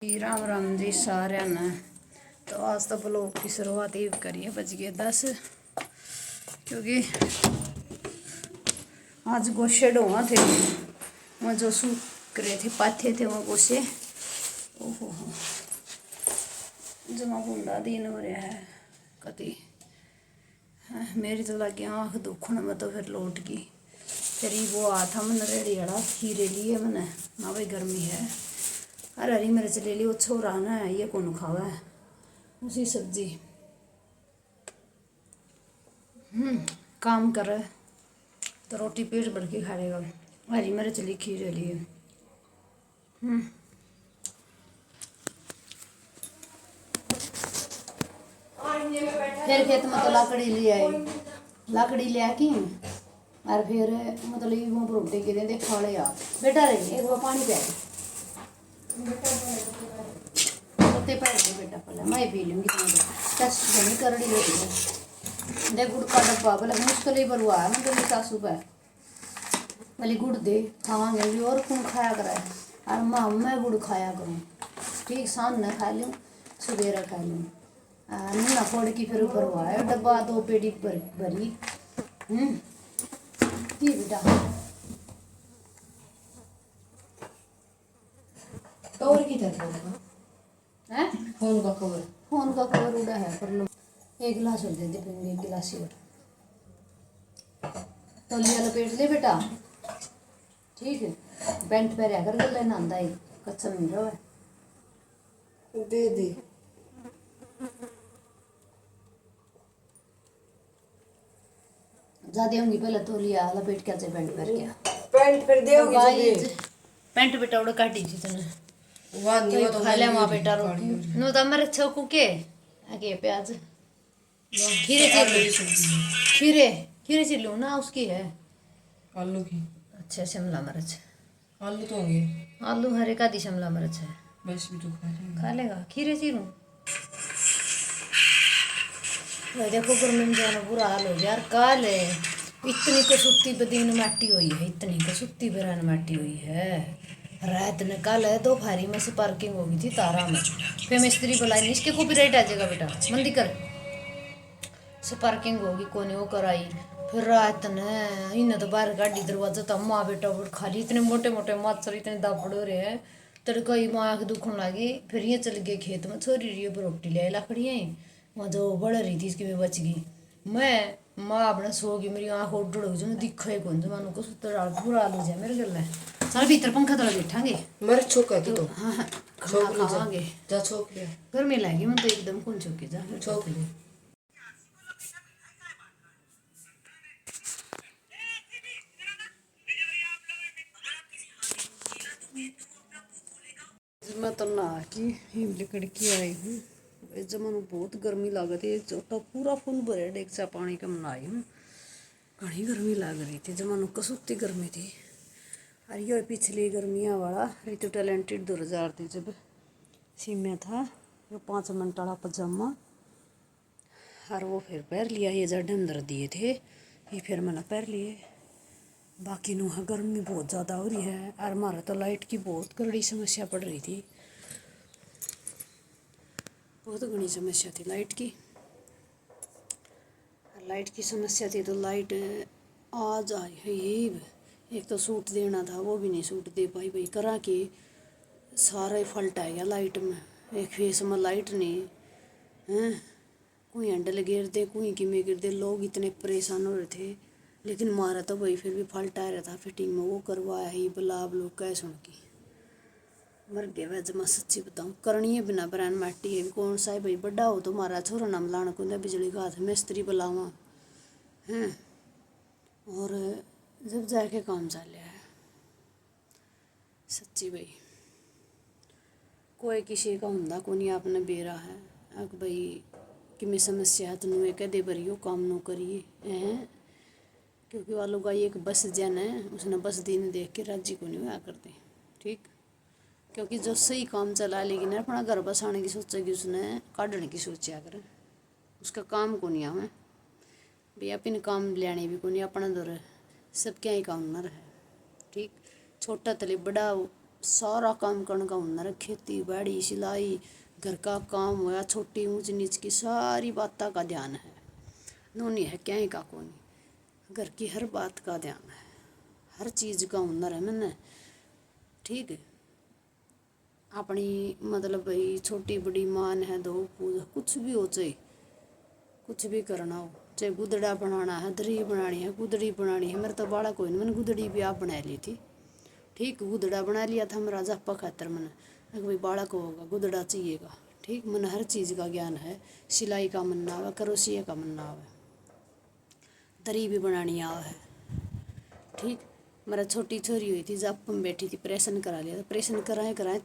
राम राम जी सारे ने। तो आज तो ब्लॉग की शुरुआत ही करिए, बज गए 10 क्योंकि आज गोशे डोवा थे। वहाँ जो सूख रहे थे पाथे थे वहाँ गोशे। ओहो जमा गुंडा दिन हो रहा है कति। मेरी तो लगी आँख दुखने में, तो फिर लौट गई। फिर वो आ था मैंने रेड़ी वाला खीरे लिए मैंने ना भाई गर्मी है। अरे हरी मिर्च ले ली, वो छोरा ना है ये कौन खावा है उसी सब्जी। काम कर तो रोटी पेट भर के खा लेगा। हरी मिर्च ली खीरे लिए। फिर खेत में तो लकड़ी ले आई, लकड़ी ले आके और फिर मतलब वो रोटी के देंगे खाले आ बेटा रही एक बार पानी पिया पत्ते पैर दे बेटा पहले मैं पी लूँगी। टेस्ट बनी करड़ी होती है देख गुड़ का डब्बा बोले मुश्किल ही पर हुआ है ना। तो सासू पे भले गुड़ दे खावांगे भी और कौन खाया कराए। और माँ मैं गुड़ खाया करूँ ठीक, शाम न खा लूँ सवेरे खा लूँ ना फोड़ की फिर ऊपर हुआ है डब्बा 2 पेटी भरी। की बेटा कवर की तरफ है फोन का कवर उड़ा है पर लो एक गिलास और दे दे फिर एक गिलास ही और तौलिया लपेट ले बेटा ठीक है। पेंट पे रह कर गले नहांदा है कच्चा मिल रहा है दे दे। ज्यादा होंगी पहले तौलिया लपेट के आचे पेंट पर क्या पेंट फिर देओगी तो पेंट बेटा उड़ा काटी थी तूने वहां नहीं तो खा ले वहाँ बेटा रोटी नो तो मेरे छो के आगे प्याज खीरे खीरे खीरे चिल्लू ना उसकी है आलू की। अच्छा शिमला मिर्च आलू तो होंगे आलू हरे का दी शिमला मिर्च है बस भी तो खा लेगा खीरे चीरूं। देखो गर्मी में जाना बुरा हाल हो गया यार। काल है इतनी कसुत्ती बदीन माटी हुई है, इतनी कसुत्ती बरान माटी हुई है। रात ने कल है दोपहरी में से पार्किंग हो गई थी तारा में। फिर मिस्त्री बुलाई इसके कॉपीराइट आ जाएगा बेटा मंदी कर से पार्किंग होगी कोने वो कराई। फिर रात ने इन्हें तो बाहर गाड़ी दरवाजा था माँ बेटा और खाली इतने मोटे मोटे मच्छर इतने दापड़ हो रहे हैं। तड़का ही माँ आँख दुखने लगी। फिर ये चल गए खेत में छोरी रही रोटी ले लकड़ियाँ वहाँ जो बढ़ रही थी इसकी में बच गई। मैं माँ अपने सो गई मेरी आँख उड़ गई जो दिखा ही कौन मानो को सुतर बुरा हाल हो जाए मेरे गल सारे भीतर पंखा तला बैठांगे मर छोका तो हाँ हाँ खावांगे जा छोक ले गर्मी लगी मैं तो एकदम कौन चौकी जा छोक ले। मैं तो नहा की हिमली कड़की आई हूँ। इस जमानो बहुत गर्मी लागत है छोटा पूरा फुल भरे डेगचा पानी का नहाई हूँ। घनी गर्मी लग रही थी जमानो कसुत्ती गर्मी थी। और ये पिछली गर्मियाँ वाला ऋतु टैलेंटेड 2000 थी जब सीम्या था ये 5 मिनट वाला पजामा और वो फिर पहन लिया। ये जड़ अंदर दिए थे ये फिर मैंने पहन लिए। बाकी नु गर्मी बहुत ज़्यादा हो रही है और हमारा तो लाइट की बहुत कड़ी समस्या पड़ रही थी। बहुत घनी समस्या थी लाइट की। लाइट की समस्या थी तो लाइट आज आई है ये। एक तो सूट देना था वो भी नहीं सूट दे पाई भाई करा के सारा ही फल्ट आ गया लाइट में। एक फेस में लाइट नहीं हैं कोई हैंडल गिर दे कोई किमें गिर दे लोग इतने परेशान हो रहे थे। लेकिन मारा तो भाई फिर भी फल्ट आ रहा था फिटिंग में वो करवाया ही बलाब लोग कह सुन की मर गया वह जमा सच्ची बताऊँ करनी है बिना बरान माटी है कौन सा है भाई बड़ा हो तो मारा छोरा नाम लाना को बिजली का हाथ मिस्त्री बुलावा हैं और जब जाके काम चल है सच्ची भाई कोई किसी का हुंदा को नहीं आपने बेरा है अक भाई कि मैं समस्या है तेन कह दे बरियो काम नो करिए हैं क्योंकि वालों का एक बस जन है उसने बस दिन देख के राजी को नहीं हुआ करते ठीक। क्योंकि जो सही काम चला लेकिन अपना घर बसाने की सोचेगी उसने काटने की सोचा कर उसका काम को नहीं आवे भाई अपने काम लेने भी को नहीं अपना दौर सब क्या ही काम न रहे ठीक। छोटा तले बड़ा सारा काम करने का हुनर, खेती बाड़ी सिलाई घर का काम हुआ, छोटी ऊंच नीच की सारी बातों का ध्यान है। नोनी है क्या ही का कोनी, घर की हर बात का ध्यान है, हर चीज़ का हुनर है मैंने। ठीक है, अपनी मतलब भाई छोटी बड़ी मान है, दो पूजा कुछ भी हो, चाहे कुछ भी करना हो, चाहे गुदड़ा बनाना है, दरी बनानी है, गुदड़ी बनानी है। मेरे तो बाड़ा कोई नहीं, मैंने गुदड़ी भी आप बना ली थी। ठीक, गुदड़ा बना लिया था मेरा जापा खातर मैंने, भाई बालक होगा गुदड़ा चाहिएगा। ठीक, मैंने हर चीज़ का ज्ञान है, सिलाई का मन आवे, करोसिया का मन आवे, दरी भी बनानी आवे है। ठीक, मेरा छोटी छोरी हुई थी, जाप में बैठी थी, ऑपरेशन करा लिया था, ऑपरेशन कराए कराए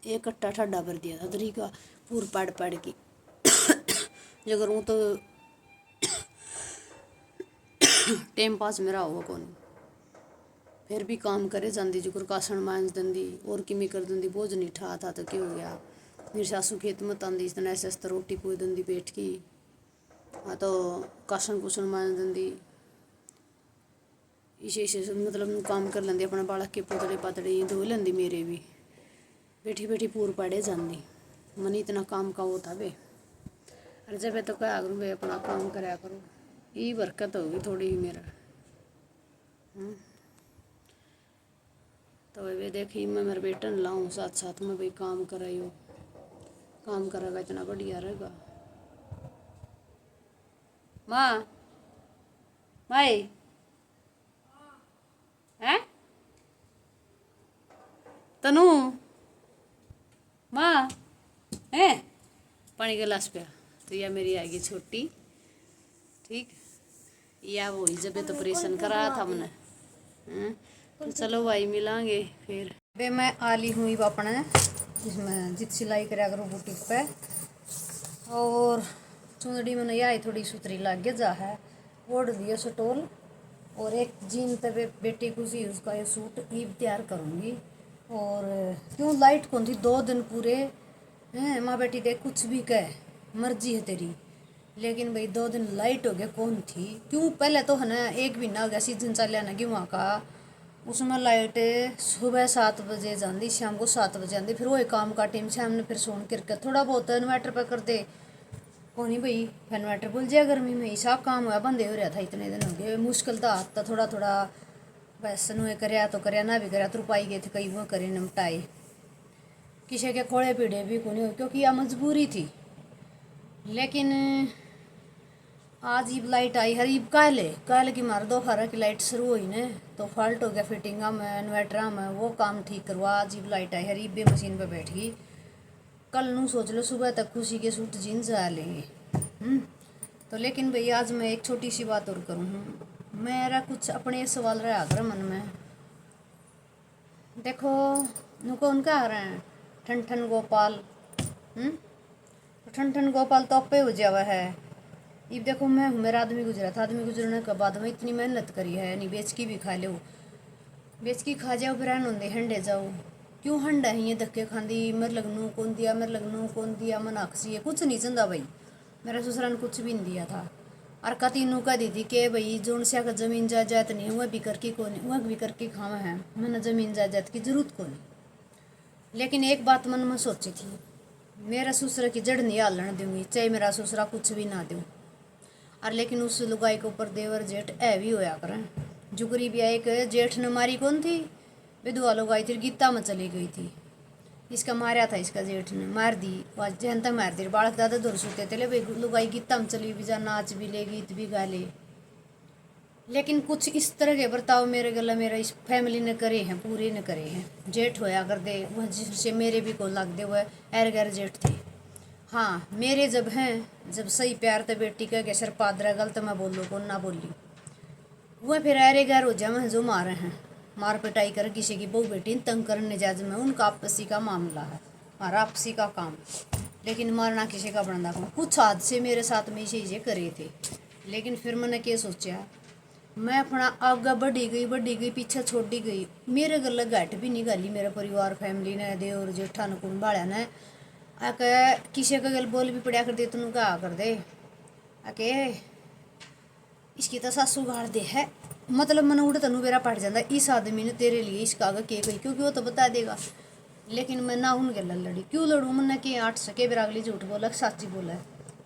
एक कट्टा ठाडा भर दिया था दरी का, पूर पाड़ पाड़ की जो करूँ तो टाइम पास मेरा होगा कौन। फिर भी काम करे जाती, जो कासन मांझ दंदी और किमी कर दंदी, बोझ नहीं ठा था तो क्या हो गया। मेरी सासू खेत में आंदी, इतना ऐसे ऐसे रोटी पोई दंदी बैठ की, हाँ तो कासन कुसन मांझ दंदी, इसे इसे मतलब काम कर लेंदी, अपने बालक के पोतड़े पातड़े धो लेंदी, मेरे भी बैठी बैठी पूर पाड़े जाती। मन इतना काम का वो था बे, अरे जब तो क्या करूँ भाई, अपना काम कराया करो, ये बरकत होगी थोड़ी ही मेरा। तो वे देखी मैं मेरे बेटे ने लाऊं साथ साथ में, भाई काम कराइयो, काम करेगा इतना बढ़िया रहेगा। माँ माई हैं तनु माँ हैं पानी का गिलास पिया। तो यह मेरी आएगी छोटी। ठीक, या वो ही जब तो ऑपरेशन करा था मैंने। तो चलो भाई मिलांगे फिर। बे मैं आली हुई अपने जिसमें जित सिलाई करा करो बुटीक पे, और चुंदड़ी में आई थोड़ी सुतरी लाग जा है, ओढ़ दिया स्टोल, और एक जीन पे बेटी को सी उसका ये सूट ईब तैयार करूँगी। और क्यों लाइट कौन थी 2 दिन पूरे हैं, माँ बेटी देख कुछ भी कह मर्जी है तेरी, लेकिन भाई 2 दिन लाइट हो गया कौन थी। क्यों पहले तो है ना, एक महीना हो गया सीजन चल ना कि वहाँ का, उसमें लाइट सुबह 7 बजे जाती, शाम को 7 बजे आती, फिर वही काम का टाइम शाम ने फिर सोन करके थोड़ा बहुत इन्वर्टर पर करते को नहीं भाई, इन्वर्टर भूल जाए गर्मी में, हिसाब काम हुआ बंदे हो रहा था इतने दिन हो गए, मुश्किल था तो थोड़ा थोड़ा बस नुए करया तो करया, ना भी करया तुरपाई गए थे कई वो करे निपटाए, किसी के खोड़े पीड़े भी को नहीं, क्योंकि यह मजबूरी थी। लेकिन आज ईब लाइट आई हर ईब काल की मार दोपहर की लाइट शुरू हुई ने, तो फॉल्ट हो गया फिटिंग में इन्वर्टर में, वो काम ठीक करवा, आज ईब लाइट आई हर ईब भी मशीन पे बैठ गई। कल नू सोच लो सुबह तक खुशी के सूट जीन्स आ लेंगे। तो लेकिन भाई आज मैं एक छोटी सी बात और करूँ, मेरा कुछ अपने सवाल रहा कर मन में। देखो नुको उनका आ रहे हैं ठन ठन गोपाल, ठन ठन गोपाल तो अपे हो जावा है। ये देखो मैं हूँ, मेरा आदमी गुजरा था, आदमी गुजरने के बाद में इतनी मेहनत करी है, नहीं बेच की भी खा लो, बेच की खा जाओ, फिर होंदे हंडे जाओ, क्यों हंडा है ये धक्के खांदी, मेरे लगनू कौन दिया, मेरे लगनू कौन दिया, मन अक्सी है कुछ नहीं चंदा भाई, मेरा ससुरा ने कुछ भी नहीं दिया था। और कतीनू कह दी थी कि भाई जोन से का जमीन जायदाद नहीं वह भी करके को नहीं, वह भी करके खावा है, मैंने जमीन जायदाद की जरूरत को नहीं। लेकिन एक बात मन में सोची थी, मेरा ससुरा की जड़ नहीं हालन दूंगी, चाहे मेरा ससुरा कुछ भी ना दूँ। और लेकिन उस लुगाई के ऊपर देवर जेठ ऐ भी होया करें, जुगरी भी एक जेठ ने मारी कौन थी, विधवा लुगाई थी, गीता में चली गई थी, इसका मारा था, इसका जेठ ने मार दी, जनता मार दी, बालक दादा दूर सोते थे, ले लुगाई गीता में चली भी जा, नाच भी ले गीत भी गा ले। लेकिन कुछ इस तरह के बर्ताव मेरे गला मेरा इस फैमिली ने करे हैं, पूरे ने करे हैं। जेठ होया कर दे वह जिससे मेरे भी को लग दे, वह एर गैर जेठ थे। हाँ मेरे जब हैं, जब सही प्यार तो बेटी कह के सर पादरा गलत मैं बोलो को ना बोली, वह फिर अरे गैर हो जाए जो मारे हैं, मार पिटाई कर किसी की बहू बेटी तंग करने जाज में, उनका आपसी का मामला है, हमारा आपसी का काम, लेकिन मारना किसी का बनना काम। कुछ हादसे मेरे साथ में इसे करे थे, लेकिन फिर मैंने क्या सोचा, मैं अपना आगे बढ़ी गई पीछे छोड़ी गई, मेरे गल घट भी नहीं गाली, मेरे परिवार फैमिली ने देवर जेठा ने कुन बाड़ा ने आके किसी का गल बोल भी पड़ा कर दे, तुम क्या कर दे आके इसकी तो सासू गाड़ दे है, मतलब मन उड़ तनु मेरा पट जाता इस आदमी ने तेरे लिए इसका आगे के कही, क्योंकि वो तो बता देगा। लेकिन मैं ना उन गल लड़ी, क्यों लड़ू? मैंने के 8 सके बेरा अगली झूठ बोला सच्ची बोला है।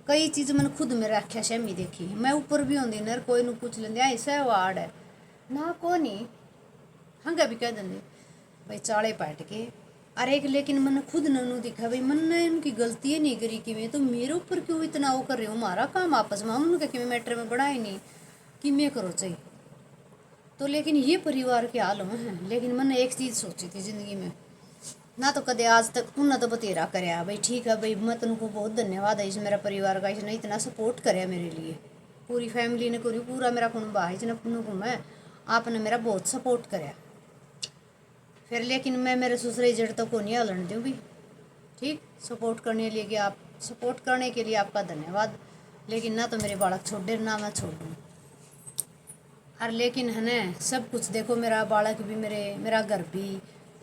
कई चीज़ मैंने खुद में रखा शमी देखी, मैं ऊपर भी होंगी नर कोई न पूछ लेंगे ऐसा वार्ड है ना को नहीं हंगा भी कह देंगे भाई चाले पाट के। अरे लेकिन मैंने खुद ननू दिखा भाई मैंने इनकी गलती ही नहीं करी कि मैं तो मेरे ऊपर क्यों इतना वो कर रहे हो, हमारा काम आपस में उनका कि मैटर में बढ़ाए नहीं कि मैं करो चाहिए तो। लेकिन ये परिवार के हाल हैं। लेकिन मैंने एक चीज़ सोची थी ज़िंदगी में ना, तो कदे आज तक उन्हें तो बतेरा कराया भाई ठीक है भाई मैं तुमको बहुत धन्यवाद है इस मेरा परिवार का, इसने इतना सपोर्ट कराया मेरे लिए, पूरी फैमिली ने करी, पूरा मेरा कुनबा है इसने मैं आपने मेरा बहुत सपोर्ट कराया। फिर लेकिन मैं मेरे ससुरे जड़ तो को नहीं हलन दूँ भी ठीक, सपोर्ट करने लिए कि आप सपोर्ट करने के लिए आपका धन्यवाद। लेकिन ना तो मेरे बालक छोड़ दे ना मैं छोड़ दूँ। और लेकिन है ना सब कुछ देखो, मेरा बालक भी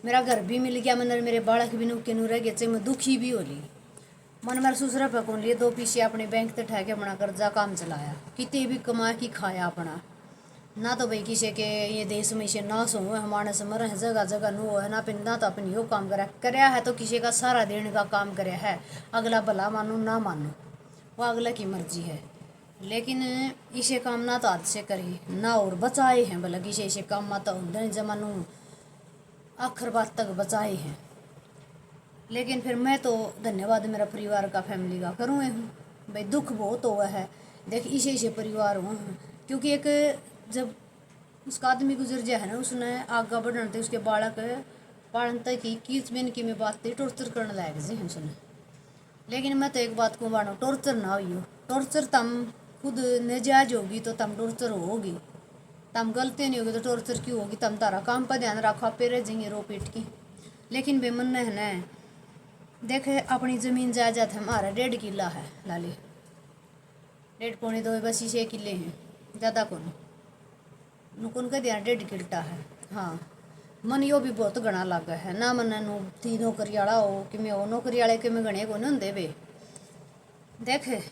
मेरा घर भी मिल गया, मन मेरे बालक भी नुके नू रह गए चे, मैं दुखी भी हो ली। मन मेरा ससुरा पे कौन लिए 2 पीछे अपने बैंक से ठहके अपना कर्जा काम चलाया, कितने भी कमा की खाया अपना। ना तो भाई किसी के ये देश में से नाश हो हमारे से मर है जगह जगह नो है ना ना तो अपन यो काम कराया है तो किसी का सारा देने का काम कराया है। अगला भला मानो ना मानो वो अगला की मर्जी है। लेकिन इसे काम ना तो हाथ से करी ना और बचाए हैं, भला किसी इसे काम माता उधर जमानू आखिर बात तक बचाए हैं। लेकिन फिर मैं तो धन्यवाद मेरा परिवार का फैमिली का करूँ हूँ भाई, दुख बहुत हुआ है देख इसे परिवार हुआ है। क्योंकि एक जब उसका आदमी गुजर जाए है ना उसने आगे बढ़ने थे उसके बालक पालन तक की किस में की में बात थी टॉर्चर करने लायक जी हम सुने। लेकिन मैं तो एक बात को मानो टॉर्चर ना हो, टॉर्चर तम खुद नजायज होगी तो तम टॉर्चर होगी, तम गलती नहीं होगी तो टॉर्चर क्यों होगी? तम तारा काम पर ध्यान रखो पे रह जाएंगे रो पीट की। लेकिन बेमन है ना देखे अपनी ज़मीन जायदाद है हमारा 1.5 किला है लाली, 1.5 पौने 2 बस 6 किले हैं ज़्यादा कौन नुकुन का ध्यान 1.5 किल्टा है। हाँ मन यो भी बहुत घना लगा है ना, मन नु 3 नौकरी वाला हो कि मैं वो नौकरी वाले के मैं घने को नहीं होंगे बे देखे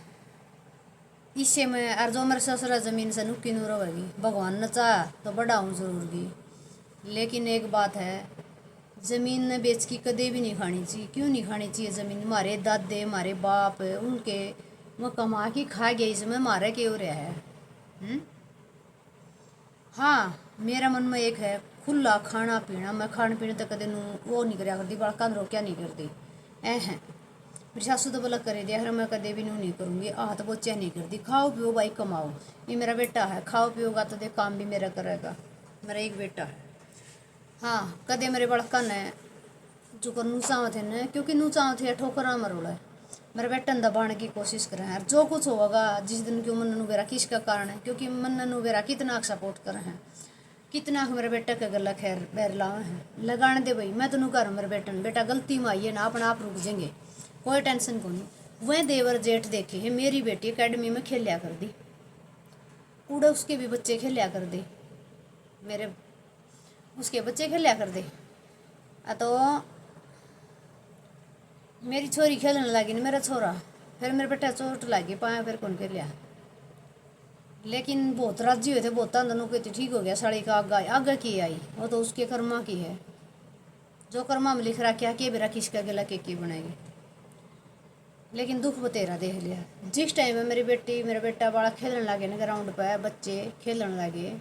इससे मैं और जो मेरे ससुरा ज़मीन से नुकी नू रहेगी भगवान ने चाह तो बढ़ाऊँ जरूर की। लेकिन एक बात है ज़मीन ने बेच की कदे भी नहीं खानी चाहिए। क्यों नहीं खानी चाहिए ज़मीन? हमारे दादे हमारे बाप उनके वो कमा के खा गए, इसमें मारे क्यों रहा है? हाँ मेरा मन में एक है खुला खाना पीना, मैं खाने पीने तक कदे वो नहीं कराया करती बड़ा कान रोक्या नहीं करती ऐ हैं। मेरी सासू तो बोला करे दिया मैं कदे भी नहीं करूँगी, हाथ बोचा नहीं करती। खाओ पियो भाई कमाओ, ये मेरा बेटा है, खाओ पियोगा तो देख काम भी मेरा करेगा, मेरा एक बेटा है। हाँ कदे मेरे बड़का ने जो कर नूचाव थे न क्योंकि नूचाव थे ठोकरा मरोड़ा है मेरे बेटा दबाने की कोशिश कर रहे हैं। जो कुछ होगा जिस दिन क्यों मन नुबेरा किसका कारण है, क्योंकि मन नुबेरा कितना सपोर्ट कर रहे हैं, कितना मेरे बेटा का गला खैर बैर लावे हैं लगाने दे भाई। मैं तेन घर मेरे बेटा गलती में आई है ना अपना आप रुक जाएंगे, कोई टेंशन को नहीं। वह देवर जेठ देखे है मेरी बेटी अकेडमी में खेलिया कर दी, उड़े उसके भी बच्चे खेलिया कर दे, मेरे उसके बच्चे खेलिया कर दे। तो मेरी छोरी खेलने लगी ना मेरा छोरा, फिर मेरे बेटा चोट लगी पाया फिर कौन खेलिया। लेकिन बहुत राजी हुए थे, बहुत दोनों कहते ठीक हो गया साड़ी का आगे आगे की आई वो तो उसके कर्मा की है, जो कर्मा में लिख रहा क्या कि बेरा किसका गला के बनाएगी। लेकिन दुख बतेरा देख लिया जिस टाइम में मेरी बेटी मेरा बेटा बड़ा खेलने लगे ना ग्राउंड पर बच्चे खेलने लगे,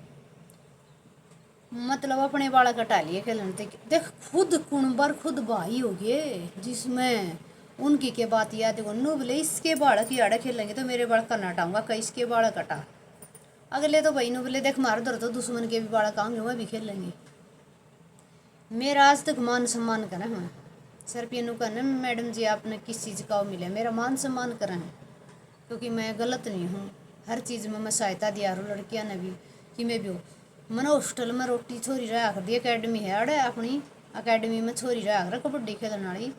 मतलब अपने बाड़ा कटा लिए खेलने थे। देख खुद कुणबर खुद भाई हो गए जिसमें उनकी के बात याद है नु बोले इसके बाड़ा की आड़ा खेलेंगे तो मेरे बाड़ा करना हटाऊंगा कई इसके बाड़ा कटा। अगले तो भाई नु बोले देख मार दर तो दुश्मन के भी बाड़ा कांगे वह भी खेल लेंगे। मेरा आज तक मान सम्मान करें मैं सिर्फ ये नु कहना मैडम जी आपने किस चीज़ का मिले, मेरा मान सम्मान करें क्योंकि मैं गलत नहीं हूँ, हर चीज़ में मैं सहायता दिया रू लड़कियाँ ने भी कि मैं भी हो। मैंने हॉस्टल में रोटी छोरी रहा कर दी, अकेडमी है अड़े अपनी अकेडमी में छोरी रहा कर कबड्डी खेलने वाली,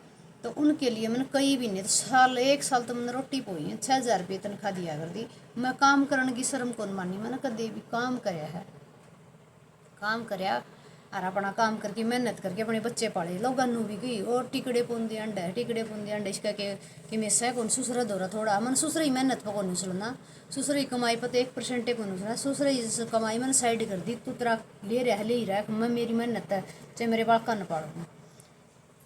तो उनके लिए मैंने कहीं भी नहीं तो एक साल तो मैंने रोटी पोई है 6,000 रुपये तनख्वाह दिया कर दी। मैं काम करने की शर्म कौन मानी, मैंने कदे भी काम कराया है, काम कराया और अपना काम करके मेहनत करके अपने बच्चे पाले लोगों नू भी गई और टिकड़े पुंदे अंडे इसका के कि मैं सह कौन सुसरा दौरा थोड़ा मन सुसरा ही मेहनत पर कौन सुलना सुसरा ही कमाई पर 1% कौन सुना सुसरा ही कमाई मैंने साइड कर दी तू तेरा ले ही रहा मैं मेरी मेहनत है चाहे मेरे बालका न पाड़ूंगा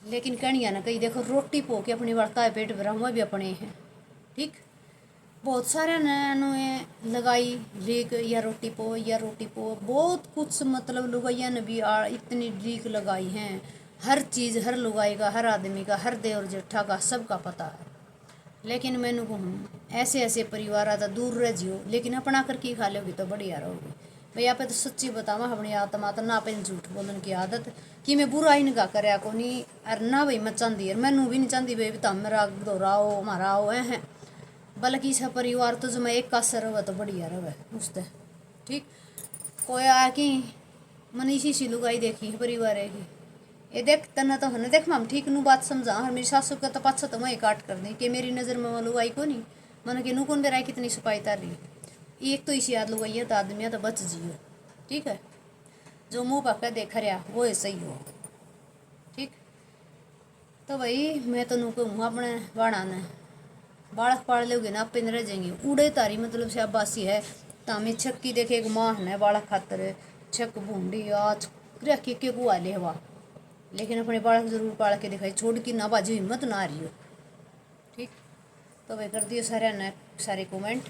लेकिन कहिया ना कहीं देखो रोटी पो के अपनी बालका पेट भरा हुआ भी अपने हैं ठीक बहुत सारे ने लगाई लीक या रोटी पो बहुत कुछ मतलब लुगाइया ने भी इतनी लीक लगाई हैं हर चीज़ हर लुगाई का हर आदमी का हर देवर जेठा का सबका पता है लेकिन मैनू कहूँ ऐसे ऐसे परिवार आता दूर रह जियो लेकिन अपना करके खा लोगी तो बढ़िया रहोगी भाई आप तो सच्ची बतावा अपनी आत्मा तो ना अपन झूठ बोलने की आदत कि मैं बुरा ही निका करया को नहीं अर ना भाई मैं चाहती यार मैनू भी नहीं चाहती भाई तो मेरा दोहराओ हमारा आओ है बल्कि इस परिवार तो जो मैं एक का सर रहा तो बढ़िया रहे उससे ठीक कोई आ कि मन इसी सी लुगाई देखी है परिवार है की ये देख तना तो हने देख माम ठीक नू बात समझा और मेरी सासू का तो पाछा तो मैं काट कर दी कि मेरी नज़र में लुगाई को नहीं मन के नू कौन दे रहा है कितनी सफाई तार रही एक तो इसी याद लुगाई है तो आदमी तो बच जियो ठीक है जो मुँह पक्का देख रहा वो है सही हो ठीक तो भाई मैं तो नू कहूँ अपने बाड़ा ने बालक पाड़ लोगे ना आपे रह जाएंगे उड़े तारी मतलब से अब्बासी है तामी छक्की देखे एक माँ है बालक खातर छक भूडी आज रख के कुआ ले हवा लेकिन अपने बालक जरूर पाल के दिखाई छोड़ की ना बाजू हिम्मत ना आ रही हो ठीक तो भाई कर दियो सारे ने सारे कमेंट।